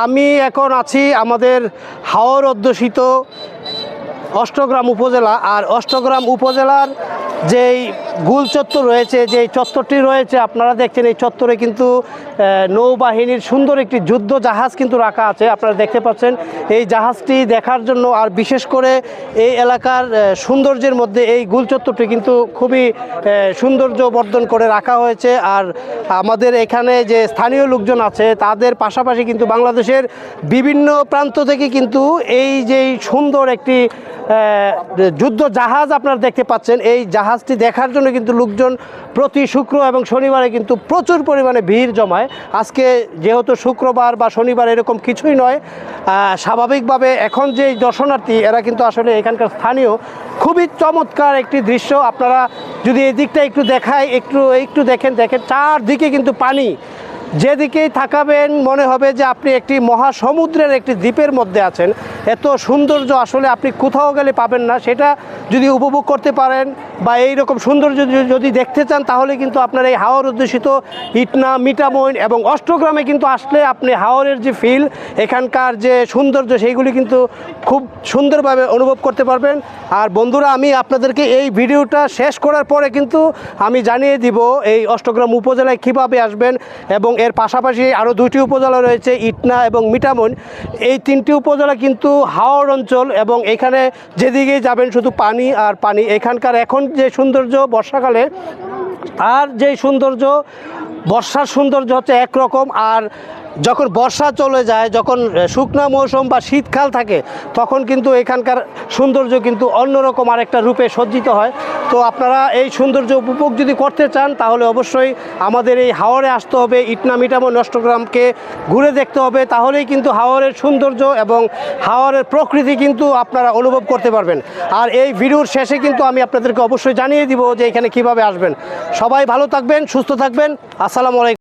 আমি এখন আছি আমাদের হাওর অধ্যুষিত অষ্টগ্রাম উপজেলা। আর অষ্টগ্রাম উপজেলার যেই গুল চত্বর রয়েছে, যেই চত্বরটি রয়েছে আপনারা দেখছেন, এই চত্বরে কিন্তু নৌবাহিনীর সুন্দর একটি যুদ্ধ জাহাজ কিন্তু রাখা আছে। আপনারা দেখতে পাচ্ছেন এই জাহাজটি দেখার জন্য, আর বিশেষ করে এই এলাকার সৌন্দর্যের মধ্যে এই গুল চত্বরটি কিন্তু খুবই সৌন্দর্য বর্ধন করে রাখা হয়েছে। আর আমাদের এখানে যে স্থানীয় লোকজন আছে তাদের পাশাপাশি কিন্তু বাংলাদেশের বিভিন্ন প্রান্ত থেকে কিন্তু এই যে সুন্দর একটি যুদ্ধ জাহাজ আপনারা দেখতে পাচ্ছেন, এই জাহাজটি দেখার জন্য কিন্তু লোকজন প্রতি শুক্র এবং শনিবারে কিন্তু প্রচুর পরিমাণে ভিড় জমায়। আজকে যেহেতু শুক্রবার বা শনিবার এরকম কিছুই নয়, স্বাভাবিকভাবে এখন যে দর্শনার্থী এরা কিন্তু আসলে এখানকার স্থানীয়। খুবই চমৎকার একটি দৃশ্য। আপনারা যদি এই দিকটা একটু দেখায়, একটু দেখেন চারদিকে কিন্তু পানি। যেদিকেই তাকাবেন মনে হবে যে আপনি একটি মহাসমুদ্রের একটি দ্বীপের মধ্যে আছেন। এত সৌন্দর্য আসলে আপনি কোথাও গেলে পাবেন না। সেটা যদি উপভোগ করতে পারেন বা এই রকম সৌন্দর্য যদি দেখতে চান, তাহলে কিন্তু আপনার এই হাওর অধ্যুষিত ইটনা, মিঠামইন এবং অষ্টগ্রামে কিন্তু আসলে আপনি হাওরের যে ফিল, এখানকার যে সৌন্দর্য, সেইগুলি কিন্তু খুব সুন্দরভাবে অনুভব করতে পারবেন। আর বন্ধুরা, আমি আপনাদেরকে এই ভিডিওটা শেষ করার পরে কিন্তু আমি জানিয়ে দিব এই অষ্টগ্রাম উপজেলায় কিভাবে আসবেন। এবং এর পাশাপাশি আরও দুইটি উপজেলা রয়েছে, ইটনা এবং মিঠামইন। এই তিনটি উপজেলা কিন্তু হাওর অঞ্চল এবং এখানে যেদিকেই যাবেন শুধু পানি আর পানি। এখানকার এখন যে সৌন্দর্য বর্ষাকালে, আর যেই সৌন্দর্য বর্ষার সৌন্দর্য হচ্ছে একরকম। আর যখন বর্ষা চলে যায়, যখন শুকনো মৌসুম বা শীতকাল থাকে, তখন কিন্তু এখানকার সৌন্দর্য কিন্তু অন্যরকম আরেকটা রূপে সজ্জিত হয়। তো আপনারা এই সৌন্দর্য উপভোগ যদি করতে চান, তাহলে অবশ্যই আমাদের এই হাওরে আসতে হবে, ইটনা, মিঠামইন, অষ্টগ্রামকে ঘুরে দেখতে হবে। তাহলেই কিন্তু হাওরের সৌন্দর্য এবং হাওরের প্রকৃতি কিন্তু আপনারা অনুভব করতে পারবেন। আর এই ভিডিওর শেষে কিন্তু আমি আপনাদেরকে অবশ্যই জানিয়ে দিব যে এখানে কিভাবে আসবেন। সবাই ভালো থাকবেন, সুস্থ থাকবেন। আসসালামু আলাইকুম।